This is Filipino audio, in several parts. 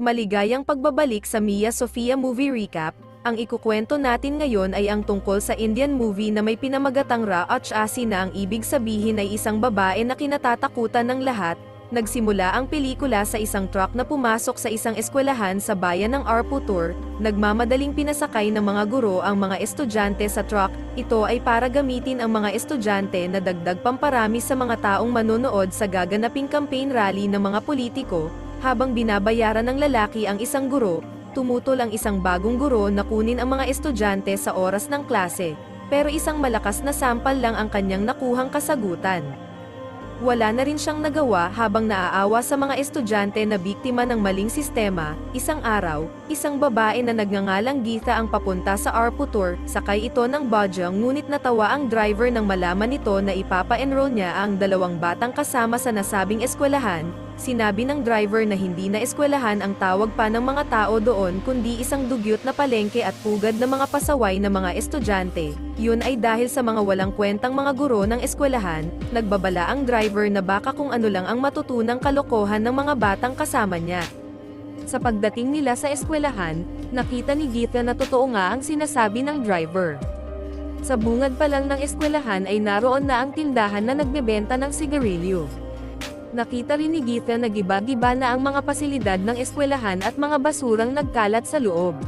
Maligayang pagbabalik sa Mia Sofia Movie Recap. Ang ikukwento natin ngayon ay ang tungkol sa Indian movie na may pinamagatang Raachasi na ang ibig sabihin ay isang babae na kinatatakutan ng lahat. Nagsimula ang pelikula sa isang truck na pumasok sa isang eskwelahan sa bayan ng Arputur. Nagmamadaling pinasakay ng mga guro ang mga estudyante sa truck. Ito ay para gamitin ang mga estudyante na dagdag pamparami sa mga taong manonood sa gaganaping campaign rally ng mga politiko. Habang binabayaran ng lalaki ang isang guro, tumutol ang isang bagong guro na kunin ang mga estudyante sa oras ng klase, pero isang malakas na sampal lang ang kanyang nakuhang kasagutan. Wala na rin siyang nagawa habang naaawa sa mga estudyante na biktima ng maling sistema. Isang araw, isang babae na nagngangalang Geetha ang papunta sa Arputur, sakay ito ng Bajaj ngunit natawa ang driver nang malaman nito na ipapa-enroll niya ang dalawang batang kasama sa nasabing eskwelahan. Sinabi ng driver na hindi na eskwelahan ang tawag pa ng mga tao doon kundi isang dugyot na palengke at pugad na mga pasaway na mga estudyante. Yun ay dahil sa mga walang kwentang mga guro ng eskwelahan. Nagbabala ang driver na baka kung ano lang ang matutunang kalokohan ng mga batang kasama niya. Sa pagdating nila sa eskwelahan, nakita ni Geetha na totoo nga ang sinasabi ng driver. Sa bungad pa lang ng eskwelahan ay naroon na ang tindahan na nagbebenta ng sigarilyo. Nakita rin ni Geetha na giba-giba na ang mga pasilidad ng eskwelahan at mga basurang nagkalat sa loob.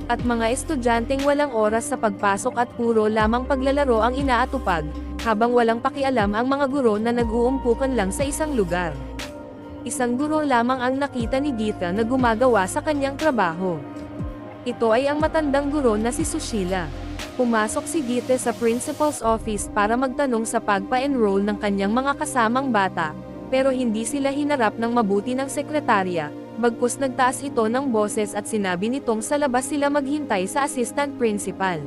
At mga estudyanteng walang oras sa pagpasok at puro lamang paglalaro ang inaatupag, habang walang pakialam ang mga guro na nag-uumpukan lang sa isang lugar. Isang guro lamang ang nakita ni Geetha na gumagawa sa kanyang trabaho. Ito ay ang matandang guro na si Sushila. Pumasok si Geetha sa principal's office para magtanong sa pagpa-enroll ng kanyang mga kasamang bata, pero hindi sila hinarap ng mabuti ng sekretarya, bagkus nagtaas ito ng boses at sinabi nitong sa labas sila maghintay sa assistant principal.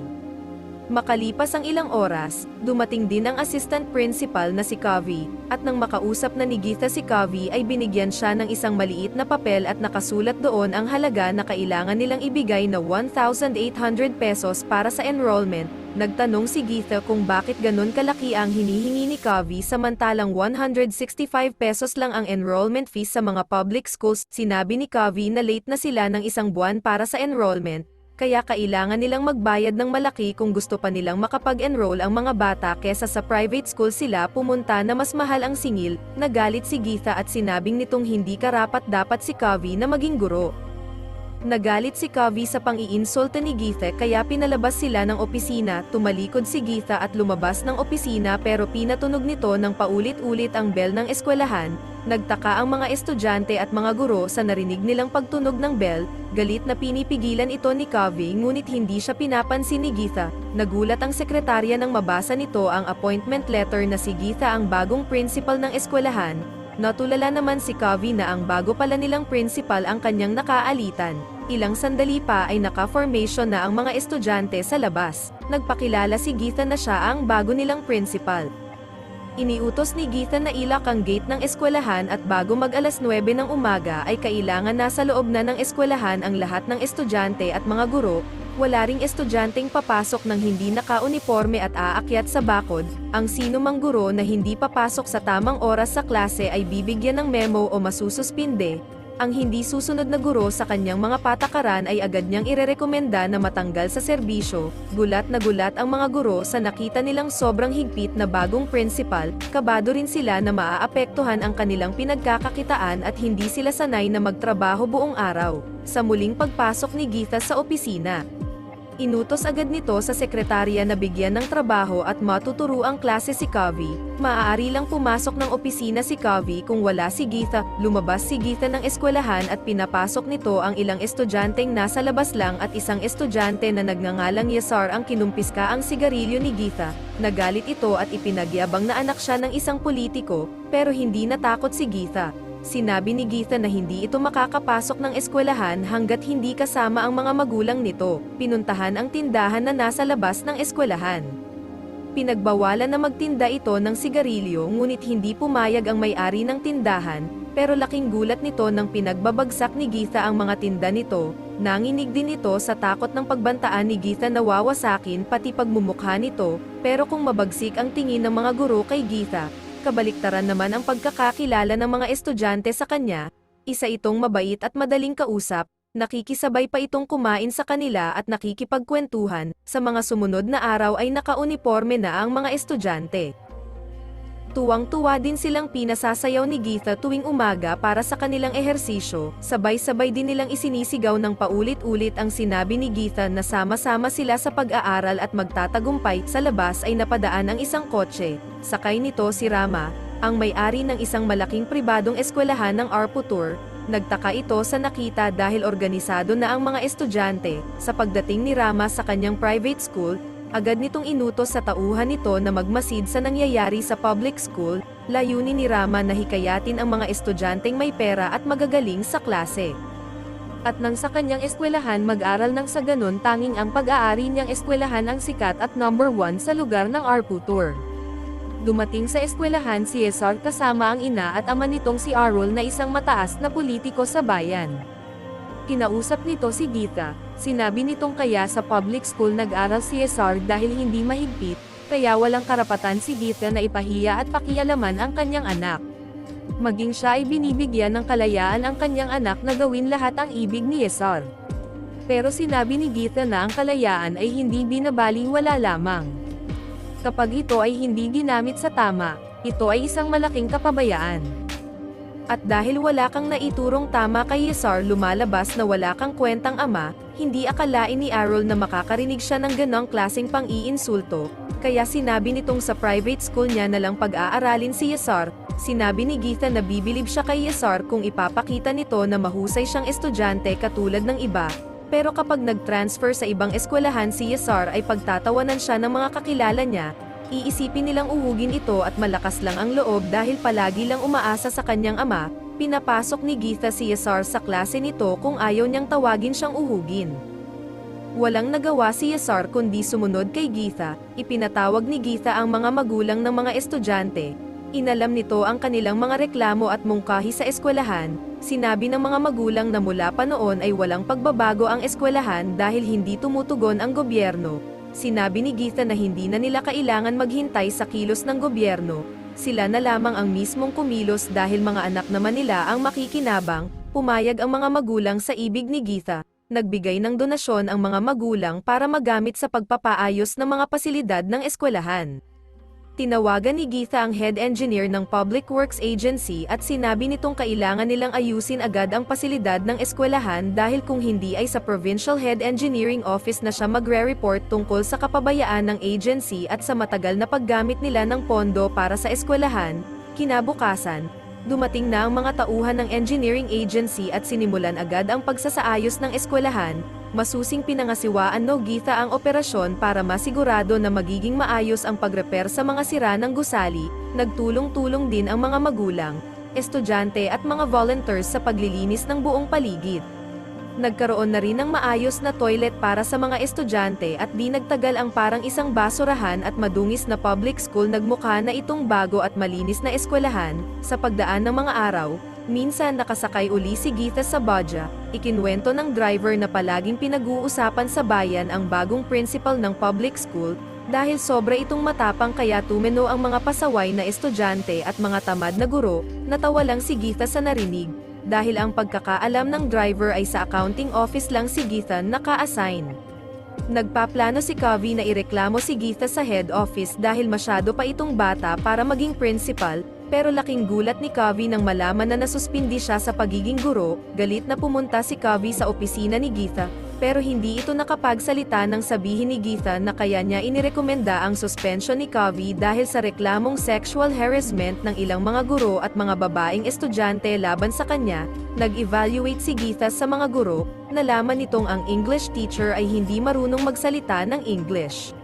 Makalipas ang ilang oras, dumating din ang assistant principal na si Kavi, at nang makausap na ni Geetha si Kavi ay binigyan siya ng isang maliit na papel at nakasulat doon ang halaga na kailangan nilang ibigay na 1,800 pesos para sa enrollment. Nagtanong si Geetha kung bakit ganon kalaki ang hinihingi ni Kavi samantalang 165 pesos lang ang enrollment fees sa mga public schools. Sinabi ni Kavi na late na sila ng isang buwan para sa enrollment, kaya kailangan nilang magbayad ng malaki kung gusto pa nilang makapag-enroll ang mga bata kesa sa private school sila pumunta na mas mahal ang singil. Nagalit si Geetha at sinabing nitong hindi karapat dapat si Kavi na maging guro. Nagalit si Kavi sa pang-iinsulta ni Geetha kaya pinalabas sila ng opisina. Tumalikod si Geetha at lumabas ng opisina pero pinatunog nito ng paulit-ulit ang bell ng eskwelahan. Nagtaka ang mga estudyante at mga guro sa narinig nilang pagtunog ng bell. Galit na pinipigilan ito ni Kavi ngunit hindi siya pinapansin ni Geetha. Nagulat ang sekretarya nang mabasa nito ang appointment letter na si Geetha ang bagong principal ng eskwelahan. Natulala naman si Kavi na ang bago pala nilang principal ang kanyang nakaalitan. Ilang sandali pa ay naka-formation na ang mga estudyante sa labas. Nagpakilala si Geetha na siya ang bago nilang principal. Iniutos ni Geetha na ilak ang gate ng eskwelahan at bago mag-alas 9 ng umaga ay kailangan nasa loob na ng eskwelahan ang lahat ng estudyante at mga guro. Wala ring estudyanteng papasok ng hindi naka-uniforme at aakyat sa bakod. Ang sino mang guro na hindi papasok sa tamang oras sa klase ay bibigyan ng memo o masususpinde. Ang hindi susunod na guro sa kanyang mga patakaran ay agad niyang irerekomenda na matanggal sa serbisyo. Gulat na gulat ang mga guro sa nakita nilang sobrang higpit na bagong principal. Kabado rin sila na maaapektuhan ang kanilang pinagkakakitaan at hindi sila sanay na magtrabaho buong araw. Sa muling pagpasok ni Geetha sa opisina, inutos agad nito sa sekretarya na bigyan ng trabaho at matuturo ang klase si Kavi. Maaari lang pumasok ng opisina si Kavi kung wala si Geetha. Lumabas si Geetha ng eskwelahan at pinapasok nito ang ilang estudyanteng nasa labas lang at isang estudyante na nagngangalang Yasar ang kinumpiska ang sigarilyo ni Geetha. Nagalit ito at ipinagyabang na anak siya ng isang politiko, pero hindi natakot si Geetha. Sinabi ni Geetha na hindi ito makakapasok ng eskwelahan hanggat hindi kasama ang mga magulang nito. Pinuntahan ang tindahan na nasa labas ng eskwelahan. Pinagbawalan na magtinda ito ng sigarilyo ngunit hindi pumayag ang may-ari ng tindahan, pero laking gulat nito nang pinagbabagsak ni Geetha ang mga tinda nito. Nanginig din ito sa takot ng pagbantaan ni Geetha na wawasakin pati pagmumukha nito, pero kung mabagsik ang tingin ng mga guro kay Geetha, kabaliktaran naman ang pagkakakilala ng mga estudyante sa kanya. Isa itong mabait at madaling kausap, nakikisabay pa itong kumain sa kanila at nakikipagkwentuhan. Sa mga sumunod na araw ay naka-uniforme na ang mga estudyante. Tuwang-tuwa din silang pinasasayaw ni Geetha tuwing umaga para sa kanilang ehersisyo, sabay-sabay din nilang isinisigaw ng paulit-ulit ang sinabi ni Geetha na sama-sama sila sa pag-aaral at magtatagumpay. Sa labas ay napadaan ang isang kotse, sakay nito si Rama, ang may-ari ng isang malaking pribadong eskwelahan ng Arputur. Nagtaka ito sa nakita dahil organisado na ang mga estudyante. Sa pagdating ni Rama sa kanyang private school, agad nitong inutos sa tauhan nito na magmasid sa nangyayari sa public school. Layunin ni Rama na hikayatin ang mga estudyanteng may pera at magagaling sa klase. At nang sa kanyang eskwelahan mag-aral nang sa ganun tanging ang pag-aari niyang eskwelahan ang sikat at number 1 sa lugar ng Arputur. Dumating sa eskwelahan si Yesar kasama ang ina at ama nitong si Arul na isang mataas na politiko sa bayan. Kinausap nito si Geetha, sinabi nitong kaya sa public school nag-aral si Yesar dahil hindi mahigpit, kaya walang karapatan si Geetha na ipahiya at pakialaman ang kanyang anak. Maging siya ay binibigyan ng kalayaan ang kanyang anak na gawin lahat ang ibig ni Yesar. Pero sinabi ni Geetha na ang kalayaan ay hindi binabaliwala lamang. Kapag ito ay hindi ginamit sa tama, ito ay isang malaking kapabayaan. At dahil wala kang naiturong tama kay Yesar lumalabas na wala kang kwentang ama, hindi akalain ni Arul na makakarinig siya ng ganong klaseng pang-iinsulto, kaya sinabi nitong sa private school niya na lang pag-aaralin si Yesar. Sinabi ni Geetha na bibilib siya kay Yesar kung ipapakita nito na mahusay siyang estudyante katulad ng iba, pero kapag nag-transfer sa ibang eskwelahan si Yesar ay pagtatawanan siya ng mga kakilala niya. Iisipin nilang uhugin ito at malakas lang ang loob dahil palagi lang umaasa sa kanyang ama. Pinapasok ni Geetha si Yesar sa klase nito kung ayaw niyang tawagin siyang uhugin. Walang nagawa si Yesar kundi sumunod kay Geetha. Ipinatawag ni Geetha ang mga magulang ng mga estudyante. Inalam nito ang kanilang mga reklamo at mungkahi sa eskwelahan. Sinabi ng mga magulang na mula pa noon ay walang pagbabago ang eskwelahan dahil hindi tumutugon ang gobyerno. Sinabi ni Geetha na hindi na nila kailangan maghintay sa kilos ng gobyerno. Sila na lamang ang mismong kumilos dahil mga anak naman nila ang makikinabang. Pumayag ang mga magulang sa ibig ni Geetha. Nagbigay ng donasyon ang mga magulang para magamit sa pagpapaayos ng mga pasilidad ng eskwelahan. Tinawagan ni Geetha ang head engineer ng Public Works Agency at sinabi nitong kailangan nilang ayusin agad ang pasilidad ng eskwelahan dahil kung hindi ay sa Provincial Head Engineering Office na siya magre-report tungkol sa kapabayaan ng agency at sa matagal na paggamit nila ng pondo para sa eskwelahan. Kinabukasan, dumating na ang mga tauhan ng engineering agency at sinimulan agad ang pagsasaayos ng eskwelahan. Masusing pinangasiwaan no Geetha ang operasyon para masigurado na magiging maayos ang pag-repair sa mga sira ng gusali. Nagtulong-tulong din ang mga magulang, estudyante at mga volunteers sa paglilinis ng buong paligid. Nagkaroon na rin ng maayos na toilet para sa mga estudyante at di nagtagal ang parang isang basurahan at madungis na public school nagmukha na itong bago at malinis na eskwelahan. Sa pagdaan ng mga araw, minsan nakasakay uli si Geetha sa Baja. Ikinwento ng driver na palaging pinag-uusapan sa bayan ang bagong principal ng public school, dahil sobra itong matapang kaya tumeno ang mga pasaway na estudyante at mga tamad na guro. Natawa lang si Geetha sa narinig, dahil ang pagkakaalam ng driver ay sa accounting office lang si Geetha naka-assign. Nagpaplano si Kavi na ireklamo si Geetha sa head office dahil masyado pa itong bata para maging principal. Pero laking gulat ni Kavi nang malaman na nasuspindi siya sa pagiging guro. Galit na pumunta si Kavi sa opisina ni Geetha, pero hindi ito nakapagsalita nang sabihin ni Geetha na kaya niya inirekomenda ang suspension ni Kavi dahil sa reklamong sexual harassment ng ilang mga guro at mga babaeng estudyante laban sa kanya. Nag-evaluate si Geetha sa mga guro, nalaman nitong ang English teacher ay hindi marunong magsalita ng English.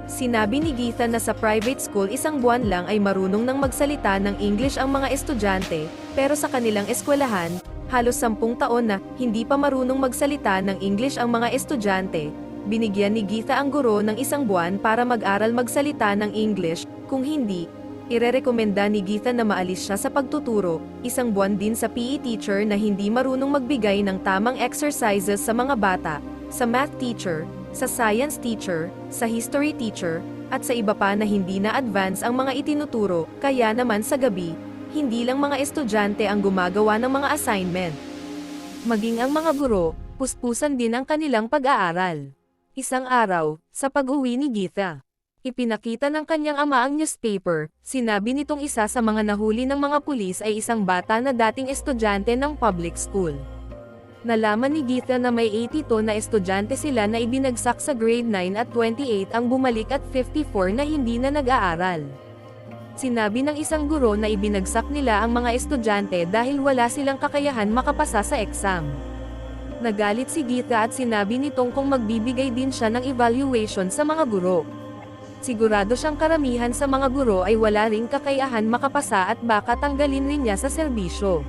Sinabi ni Geetha na sa private school isang buwan lang ay marunong nang magsalita ng English ang mga estudyante, pero sa kanilang eskwelahan, halos 10 taon na hindi pa marunong magsalita ng English ang mga estudyante. Binigyan ni Geetha ang guro ng isang buwan para mag-aral magsalita ng English, kung hindi, irerekomenda ni Geetha na maalis siya sa pagtuturo. Isang buwan din sa PE teacher na hindi marunong magbigay ng tamang exercises sa mga bata, sa math teacher, sa science teacher, sa history teacher, at sa iba pa na hindi na advance ang mga itinuturo. Kaya naman sa gabi, hindi lang mga estudyante ang gumagawa ng mga assignment. Maging ang mga guro, puspusan din ang kanilang pag-aaral. Isang araw, sa pag-uwi ni Geetha, ipinakita ng kanyang ama ang newspaper. Sinabi nitong isa sa mga nahuli ng mga pulis ay isang bata na dating estudyante ng public school. Nalaman ni Geetha na may 82 na estudyante sila na ibinagsak sa grade 9 at 28 ang bumalik at 54 na hindi na nag-aaral. Sinabi ng isang guro na ibinagsak nila ang mga estudyante dahil wala silang kakayahan makapasa sa exam. Nagalit si Geetha at sinabi nitong kung magbibigay din siya ng evaluation sa mga guro. Sigurado siyang karamihan sa mga guro ay wala ring kakayahan makapasa at baka tanggalin rin niya sa serbisyo.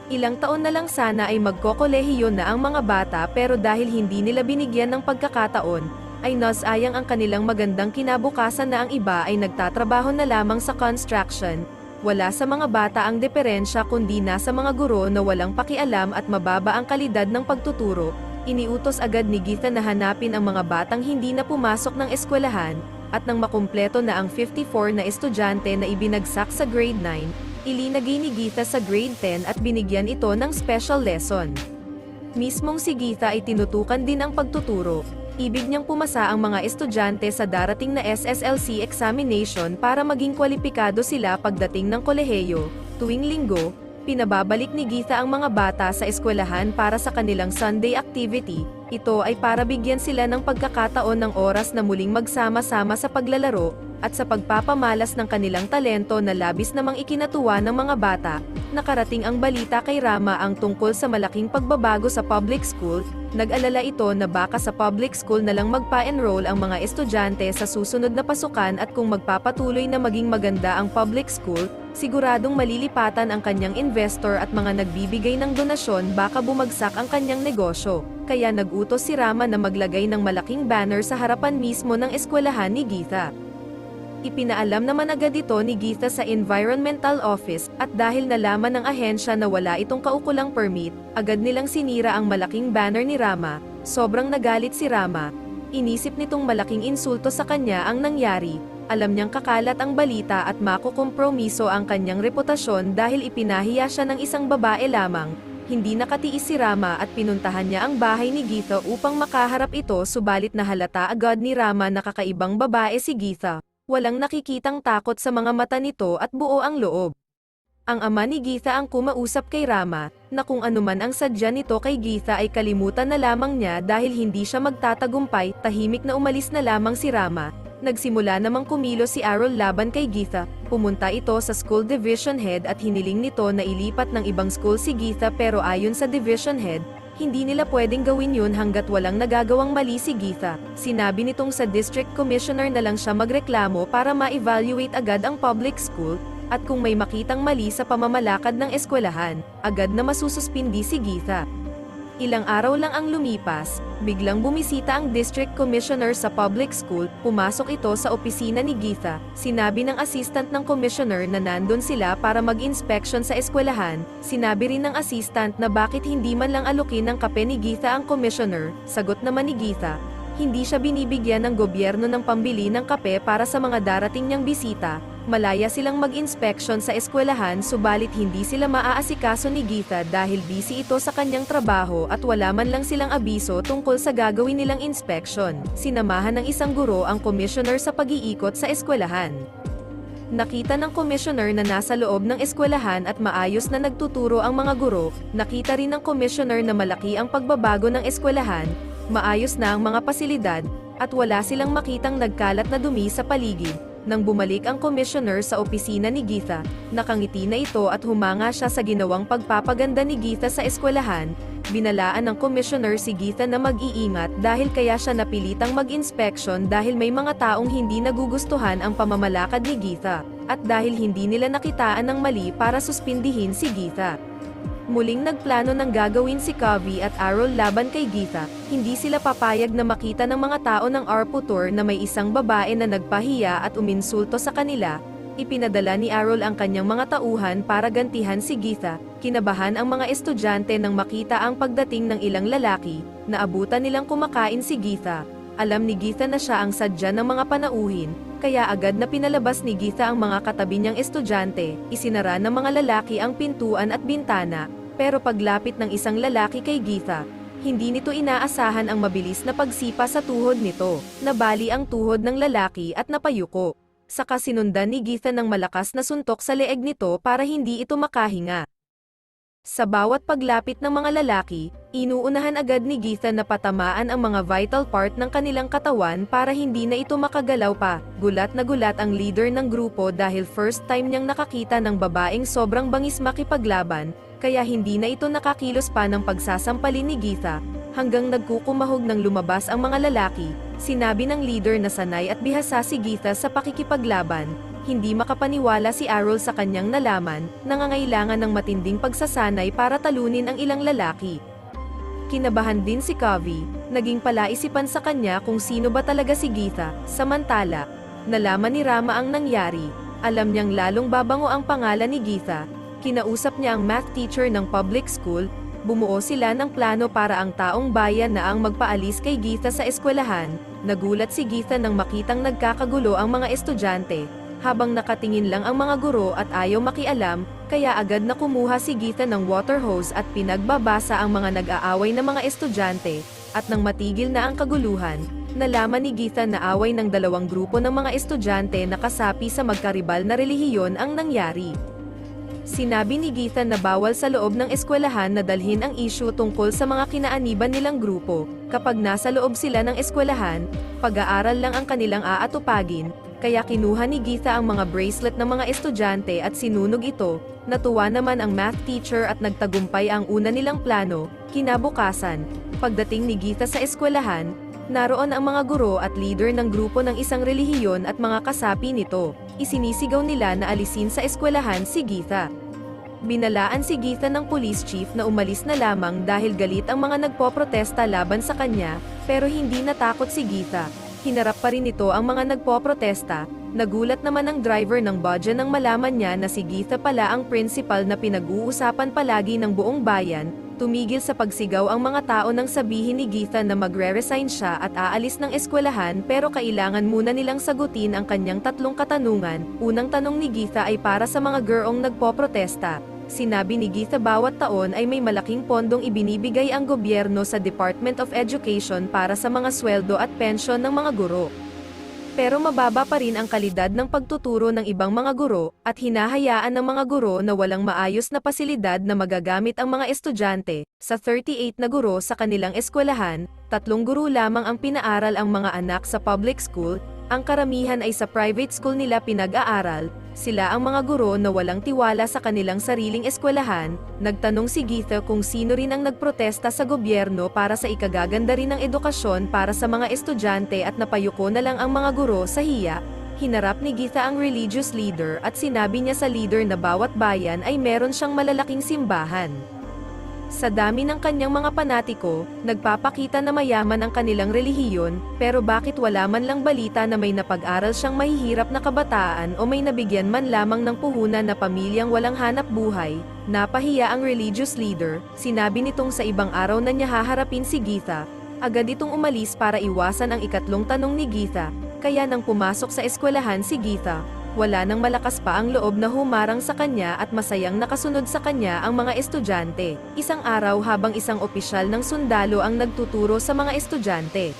Ilang taon na lang sana ay magkokolehiyo na ang mga bata pero dahil hindi nila binigyan ng pagkakataon, ay nasayang ang kanilang magandang kinabukasan na ang iba ay nagtatrabaho na lamang sa construction. Wala sa mga bata ang diferensya kundi nasa mga guro na walang pakialam at mababa ang kalidad ng pagtuturo. Iniutos agad ni Geetha na hanapin ang mga batang hindi na pumasok ng eskwelahan, at nang makumpleto na ang 54 na estudyante na ibinagsak sa grade 9, ilinagay ni Geetha sa grade 10 at binigyan ito ng special lesson. Mismong si Geetha ay tinutukan din ang pagtuturo. Ibig niyang pumasa ang mga estudyante sa darating na SSLC examination para maging kwalipikado sila pagdating ng kolehiyo. Tuwing linggo, pinababalik ni Geetha ang mga bata sa eskwelahan para sa kanilang Sunday activity. Ito ay para bigyan sila ng pagkakataon ng oras na muling magsama-sama sa paglalaro, at sa pagpapamalas ng kanilang talento na labis namang ikinatuwa ng mga bata. Nakarating ang balita kay Rama ang tungkol sa malaking pagbabago sa public school. Nag-alala ito na baka sa public school na lang magpa-enroll ang mga estudyante sa susunod na pasukan, at kung magpapatuloy na maging maganda ang public school, siguradong malilipatan ang kanyang investor at mga nagbibigay ng donasyon, baka bumagsak ang kanyang negosyo. Kaya nag-utos si Rama na maglagay ng malaking banner sa harapan mismo ng eskwelahan ni Geetha. Ipinaalam naman agad ito ni Geetha sa Environmental Office, at dahil nalaman ng ahensya na wala itong kaukulang permit, agad nilang sinira ang malaking banner ni Rama. Sobrang nagalit si Rama. Inisip nitong malaking insulto sa kanya ang nangyari. Alam niyang kakalat ang balita at makukompromiso ang kanyang reputasyon dahil ipinahiya siya ng isang babae lamang. Hindi nakatiis si Rama at pinuntahan niya ang bahay ni Geetha upang makaharap ito, subalit nahalata agad ni Rama na kakaibang babae si Geetha. Walang nakikitang takot sa mga mata nito at buo ang loob. Ang ama ni Geetha ang kumausap kay Rama, na kung anuman ang sadya nito kay Geetha ay kalimutan na lamang niya dahil hindi siya magtatagumpay. Tahimik na umalis na lamang si Rama. Nagsimula namang kumilos si Arul laban kay Geetha. Pumunta ito sa school division head at hiniling nito na ilipat ng ibang school si Geetha, pero ayon sa division head, hindi nila pwedeng gawin yun hanggat walang nagagawang mali si Geetha. Sinabi nitong sa district commissioner na lang siya magreklamo para ma-evaluate agad ang public school, at kung may makitang mali sa pamamalakad ng eskwelahan, agad na masususpindi si Geetha. Ilang araw lang ang lumipas, biglang bumisita ang district commissioner sa public school. Pumasok ito sa opisina ni Geetha. Sinabi ng assistant ng commissioner na nandun sila para mag-inspection sa eskwelahan. Sinabi rin ng assistant na bakit hindi man lang alukin ng kape ni Geetha ang commissioner. Sagot naman ni Geetha, hindi siya binibigyan ng gobyerno ng pambili ng kape para sa mga darating niyang bisita. Malaya silang mag-inspection sa eskwelahan, subalit hindi sila maaasikaso ni Geetha dahil busy ito sa kanyang trabaho at wala man lang silang abiso tungkol sa gagawin nilang inspection. Sinamahan ng isang guro ang commissioner sa pag-iikot sa eskwelahan. Nakita ng commissioner na nasa loob ng eskwelahan at maayos na nagtuturo ang mga guro. Nakita rin ng commissioner na malaki ang pagbabago ng eskwelahan, maayos na ang mga pasilidad, at wala silang makitang nagkalat na dumi sa paligid. Nang bumalik ang commissioner sa opisina ni Geetha, nakangiti na ito at humanga siya sa ginawang pagpapaganda ni Geetha sa eskwelahan. Binalaan ng commissioner si Geetha na mag-iingat dahil kaya siya napilitang mag-inspection dahil may mga taong hindi nagugustuhan ang pamamalakad ni Geetha, at dahil hindi nila nakitaan ng mali para suspindihin si Geetha. Muling nagplano ng gagawin si Kavi at Arul laban kay Geetha. Hindi sila papayag na makita ng mga tao ng Arputor na may isang babae na nagpahiya at uminsulto sa kanila. Ipinadala ni Arul ang kanyang mga tauhan para gantihan si Geetha. Kinabahan ang mga estudyante nang makita ang pagdating ng ilang lalaki. Naabutan nilang kumakain si Geetha. Alam ni Geetha na siya ang sadya ng mga panauhin. kaya agad na pinalabas ni Geetha ang mga katabi niyang estudyante, isinara ng mga lalaki ang pintuan at bintana, pero paglapit ng isang lalaki kay Geetha, hindi nito inaasahan ang mabilis na pagsipa sa tuhod nito, nabali ang tuhod ng lalaki at napayuko. Saka sinundan ni Geetha ng malakas na suntok sa leeg nito para hindi ito makahinga. Sa bawat paglapit ng mga lalaki, inuunahan agad ni Geetha na patamaan ang mga vital part ng kanilang katawan para hindi na ito makagalaw pa. Gulat na gulat ang leader ng grupo dahil first time niyang nakakita ng babaeng sobrang bangis makipaglaban, kaya hindi na ito nakakilos pa ng pagsasampalin ni Geetha. Hanggang nagkukumahog ng lumabas ang mga lalaki, sinabi ng leader na sanay at bihasa si Geetha sa pakikipaglaban. Hindi makapaniwala si Arul sa kanyang nalaman, nangangailangan ng matinding pagsasanay para talunin ang ilang lalaki. Kinabahan din si Kavi, naging palaisipan sa kanya kung sino ba talaga si Geetha. Samantala, nalaman ni Rama ang nangyari, alam niyang lalong babango ang pangalan ni Geetha. Kinausap niya ang math teacher ng public school, bumuo sila ng plano para ang taong bayan na ang magpaalis kay Geetha sa eskwelahan. Nagulat si Geetha nang makitang nagkakagulo ang mga estudyante. Habang nakatingin lang ang mga guro at ayaw makialam, kaya agad na kumuha si Geetha ng water hose at pinagbabasa ang mga nag-aaway na mga estudyante, at nang matigil na ang kaguluhan, nalaman ni Geetha na away ng dalawang grupo ng mga estudyante na kasapi sa magkaribal na relihiyon ang nangyari. Sinabi ni Geetha na bawal sa loob ng eskwelahan na dalhin ang issue tungkol sa mga kinaaniban nilang grupo. Kapag nasa loob sila ng eskwelahan, pag-aaral lang ang kanilang aatupagin, kaya kinuha ni Geetha ang mga bracelet ng mga estudyante at sinunog ito. Natuwa naman ang math teacher at nagtagumpay ang una nilang plano. Kinabukasan, pagdating ni Geetha sa eskwelahan, naroon ang mga guro at leader ng grupo ng isang relihiyon at mga kasapi nito. Isinisigaw nila na alisin sa eskwelahan si Geetha. Binalaan si Geetha ng police chief na umalis na lamang dahil galit ang mga nagpoprotesta laban sa kanya, pero hindi natakot si Geetha. Hinarap pa rin ito ang mga nagpoprotesta. Nagulat naman ang driver ng badya nang malaman niya na si Geetha pala ang principal na pinag-uusapan palagi ng buong bayan. Tumigil sa pagsigaw ang mga tao nang sabihin ni Geetha na magre-resign siya at aalis ng eskwelahan, pero kailangan muna nilang sagutin ang kanyang tatlong katanungan. Unang tanong ni Geetha ay para sa mga gurong nagpoprotesta. Sinabi ni Geetha bawat taon ay may malaking pondong ibinibigay ang gobyerno sa Department of Education para sa mga sweldo at pensyon ng mga guro. Pero mababa pa rin ang kalidad ng pagtuturo ng ibang mga guro, at hinahayaan ng mga guro na walang maayos na pasilidad na magagamit ang mga estudyante. Sa 38 na guro sa kanilang eskwelahan, 3 guro lamang ang pinaaral ang mga anak sa public school, ang karamihan ay sa private school nila pinag-aaral. Sila ang mga guro na walang tiwala sa kanilang sariling eskwelahan. Nagtanong si Geetha kung sino rin ang nagprotesta sa gobyerno para sa ikagaganda rin ng edukasyon para sa mga estudyante at napayuko na lang ang mga guro sa hiya. Hinarap ni Geetha ang religious leader at sinabi niya sa leader na bawat bayan ay meron siyang malalaking simbahan. Sa dami ng kanyang mga panatiko, nagpapakita na mayaman ang kanilang relihiyon, pero bakit wala man lang balita na may napag-aral siyang mahihirap na kabataan o may nabigyan man lamang ng puhunan na pamilyang walang hanap buhay? Napahiya ang religious leader. Sinabi nitong sa ibang araw na niya haharapin si Geetha. Agad itong umalis para iwasan ang ikatlong tanong ni Geetha, kaya nang pumasok sa eskwelahan si Geetha, wala nang malakas pa ang loob na humarang sa kanya at masayang nakasunod sa kanya ang mga estudyante. Isang araw habang isang opisyal ng sundalo ang nagtuturo sa mga estudyante,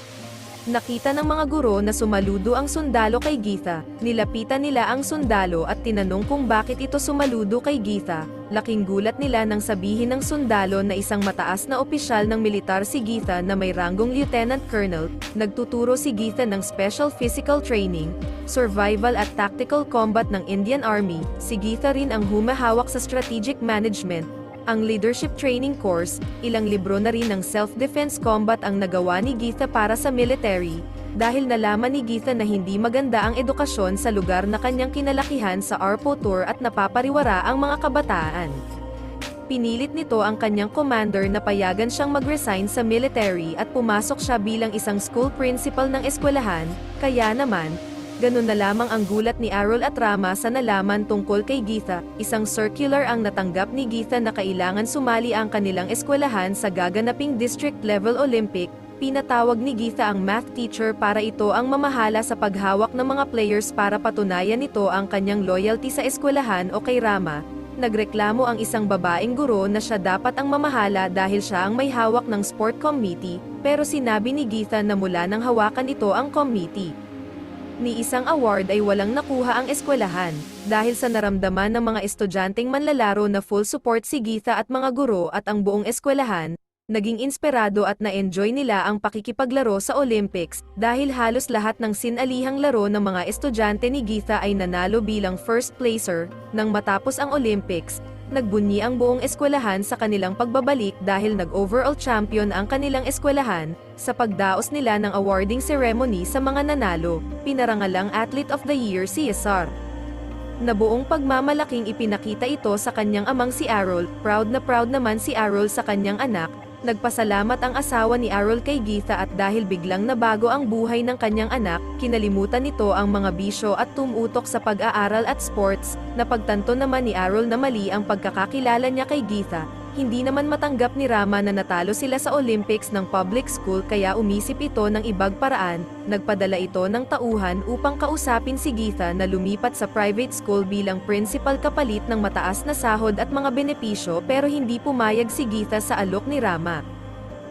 nakita ng mga guro na sumaludo ang sundalo kay Geetha. Nilapitan nila ang sundalo at tinanong kung bakit ito sumaludo kay Geetha. Laking gulat nila nang sabihin ng sundalo na isang mataas na opisyal ng militar si Geetha na may ranggong lieutenant colonel. Nagtuturo si Geetha ng special physical training, survival at tactical combat ng Indian Army. Si Geetha rin ang humahawak sa strategic management, ang leadership training course. Ilang libro na rin ng self-defense combat ang nagawa ni Geetha para sa military, dahil nalaman ni Geetha na hindi maganda ang edukasyon sa lugar na kanyang kinalakihan sa Arpo Tour at napapariwara ang mga kabataan. Pinilit nito ang kanyang commander na payagan siyang mag-resign sa military at pumasok siya bilang isang school principal ng eskwelahan. Kaya naman, ganun na lamang ang gulat ni Arul at Rama sa nalaman tungkol kay Geetha. Isang circular ang natanggap ni Geetha na kailangan sumali ang kanilang eskwelahan sa gaganaping district level Olympic. pinatawag ni Geetha ang math teacher para ito ang mamahala sa paghawak ng mga players para patunayan nito ang kanyang loyalty sa eskwelahan o kay Rama. Nagreklamo ang isang babaeng guro na siya dapat ang mamahala dahil siya ang may hawak ng sport committee, pero sinabi ni Geetha na mula nang hawakan ito ang committee ni isang award ay walang nakuha ang eskwelahan, dahil sa naramdaman ng mga estudyanteng manlalaro na full support si Geetha at mga guro at ang buong eskwelahan, naging inspirado at na-enjoy nila ang pakikipaglaro sa Olympics, dahil halos lahat ng sinalihang laro ng mga estudyante ni Geetha ay nanalo bilang first placer. Nang matapos ang Olympics, nagbunyi ang buong eskwelahan sa kanilang pagbabalik dahil nag-overall champion ang kanilang eskwelahan. Sa pagdaos nila ng awarding ceremony sa mga nanalo, pinarangalang Athlete of the Year si Cesar. Na buong pagmamalaking ipinakita ito sa kanyang amang si Arol. Proud naman si Arol sa kanyang anak. Nagpasalamat ang asawa ni Arol kay Geetha at dahil biglang nabago ang buhay ng kanyang anak, kinalimutan nito ang mga bisyo at tumutok sa pag-aaral at sports. Napagtanto naman ni Arol na mali ang pagkakakilala niya kay Geetha. Hindi naman matanggap ni Rama na natalo sila sa Olympics ng public school kaya umisip ito ng ibang paraan. Nagpadala ito ng tauhan upang kausapin si Geetha na lumipat sa private school bilang principal kapalit ng mataas na sahod at mga benepisyo, pero hindi pumayag si Geetha sa alok ni Rama.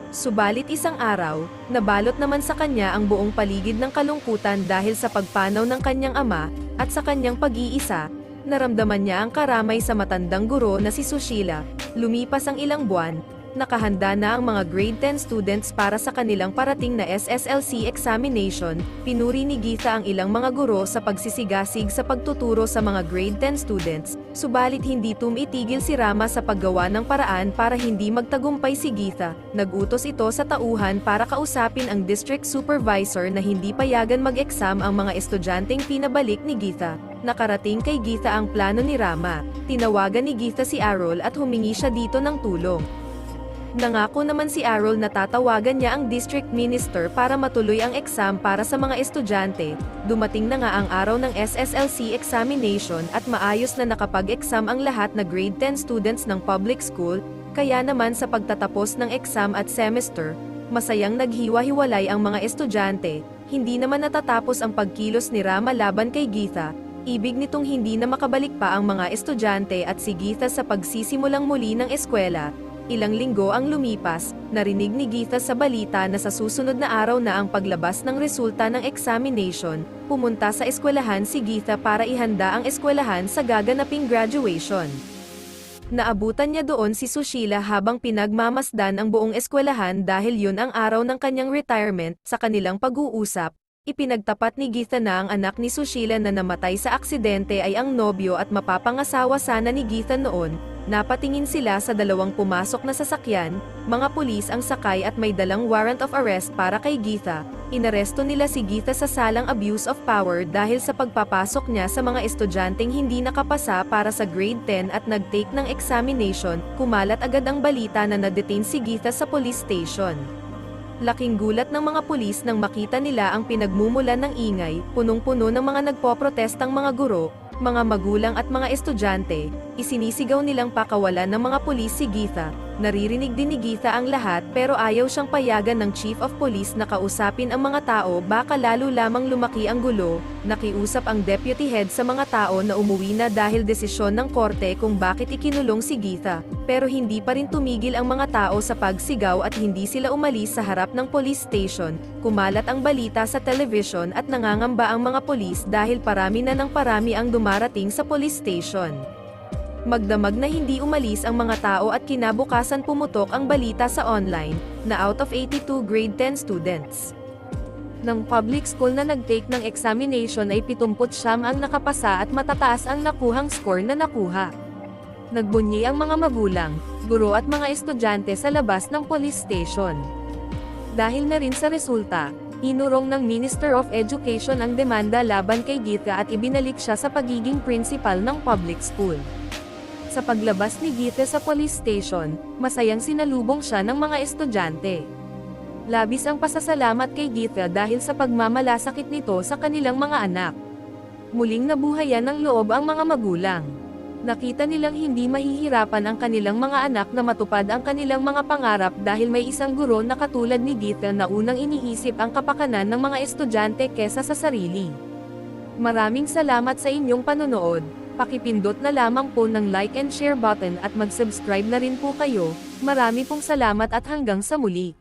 Subalit isang araw, nabalot naman sa kanya ang buong paligid ng kalungkutan dahil sa pagpanaw ng kanyang ama, at sa kanyang pag-iisa, naramdaman niya ang karamay sa matandang guro na si Sushila. Lumipas ang ilang buwan, nakahanda na ang mga grade 10 students para sa kanilang parating na SSLC examination. Pinuri ni Geetha ang ilang mga guro sa pagsisigasig sa pagtuturo sa mga grade 10 students, subalit hindi tumitigil si Rama sa paggawa ng paraan para hindi magtagumpay si Geetha. Nagutos ito sa tauhan para kausapin ang district supervisor na hindi payagan mag-exam ang mga estudyanteng pinabalik ni Geetha. Nakarating kay Geetha ang plano ni Rama. Tinawagan ni Geetha si Arol at humingi siya dito ng tulong. Nangako naman si Arol na tatawagan niya ang district minister para matuloy ang exam para sa mga estudyante. Dumating na nga ang araw ng SSLC examination at maayos na nakapag-exam ang lahat na grade 10 students ng public school, kaya naman sa pagtatapos ng exam at semester, masayang naghiwa-hiwalay ang mga estudyante. Hindi naman natatapos ang pagkilos ni Rama laban kay Geetha. Ibig nitong hindi na makabalik pa ang mga estudyante at si Geetha sa pagsisimulang muli ng eskwela. Ilang linggo ang lumipas, narinig ni Geetha sa balita na sa susunod na araw na ang paglabas ng resulta ng examination. Pumunta sa eskwelahan si Geetha para ihanda ang eskwelahan sa gaganaping graduation. Naabutan niya doon si Sushila habang pinagmamasdan ang buong eskwelahan dahil yun ang araw ng kanyang retirement. Sa kanilang pag-uusap, ipinagtapat ni Geetha na ang anak ni Sushila na namatay sa aksidente ay ang nobyo at mapapangasawa sana ni Geetha noon. Napatingin sila sa dalawang pumasok na sasakyan, mga pulis ang sakay at may dalang warrant of arrest para kay Geetha. Inaresto nila si Geetha sa salang abuse of power dahil sa pagpapasok niya sa mga estudyanteng hindi nakapasa para sa grade 10 at nag-take ng examination. Kumalat agad ang balita na na-detain si Geetha sa police station. Laking gulat ng mga pulis nang makita nila ang pinagmumulan ng ingay, punong-puno ng mga nagpoprotestang mga guro, mga magulang at mga estudyante. Isinisigaw nilang pakawalan ng mga pulis si Geetha. Naririnig din ni Geetha ang lahat pero ayaw siyang payagan ng chief of police na kausapin ang mga tao, baka lalo lamang lumaki ang gulo. Nakiusap ang deputy head sa mga tao na umuwi na dahil desisyon ng korte kung bakit ikinulong si Geetha. Pero hindi pa rin tumigil ang mga tao sa pagsigaw at hindi sila umalis sa harap ng police station. Kumalat ang balita sa television at nangangamba ang mga pulis dahil parami na ng parami ang dumarating sa police station. Magdamag na hindi umalis ang mga tao at kinabukasan pumutok ang balita sa online, na out of 82 grade 10 students ng public school na nag-take ng examination ay 79 ang nakapasa at matataas ang nakuhang score na nakuha. Nagbunyi ang mga magulang, guro at mga estudyante sa labas ng police station. Dahil na rin sa resulta, inurong ng Minister of Education ang demanda laban kay Geetha at ibinalik siya sa pagiging principal ng public school. Sa paglabas ni Geetha sa police station, masayang sinalubong siya ng mga estudyante. Labis ang pasasalamat kay Geetha dahil sa pagmamalasakit nito sa kanilang mga anak. Muling nabuhayan ng loob ang mga magulang. Nakita nilang hindi mahihirapan ang kanilang mga anak na matupad ang kanilang mga pangarap dahil may isang guro na katulad ni Gita na unang iniisip ang kapakanan ng mga estudyante kesa sa sarili. Maraming salamat sa inyong panonood. Pakipindot na lamang po ng like and share button at mag-subscribe na rin po kayo. Marami pong salamat at hanggang sa muli.